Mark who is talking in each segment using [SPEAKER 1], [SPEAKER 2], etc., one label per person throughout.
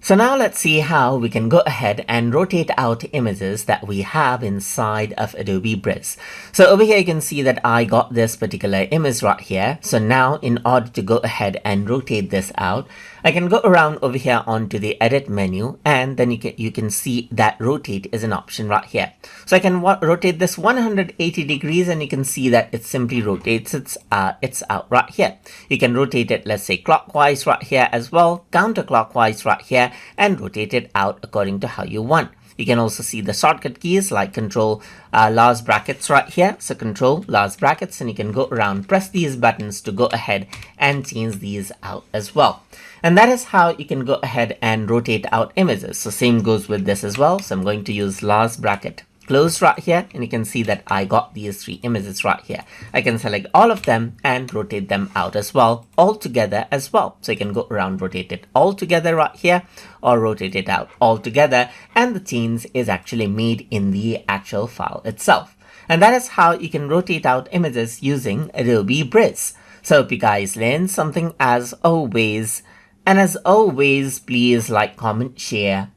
[SPEAKER 1] So now let's see how we can go ahead and rotate out images that we have inside of Adobe Bridge. So over here you can see that I got this particular image right here. So now in order to go ahead and rotate this out, I can go around over here onto the edit menu, and then you can see that rotate is an option right here. So I can rotate this 180 degrees, and you can see that it simply rotates it's out right here. You can rotate it, let's say clockwise right here as well, counterclockwise right here, and rotate it out according to how you want. You can also see the shortcut keys like control large brackets right here. So control large brackets, and you can go around, press these buttons to go ahead and change these out as well. And that is how you can go ahead and rotate out images. So same goes with this as well. So I'm going to use large bracket close right here, and you can see that I got these 3 images right here. I can select all of them and rotate them out as well, all together as well. So you can go around, rotate it all together right here, or rotate it out all together, and the change is actually made in the actual file itself. And that is how you can rotate out images using Adobe Bridge. So hope you guys learned something as always. And as always, please like, comment, share,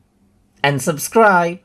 [SPEAKER 1] and subscribe.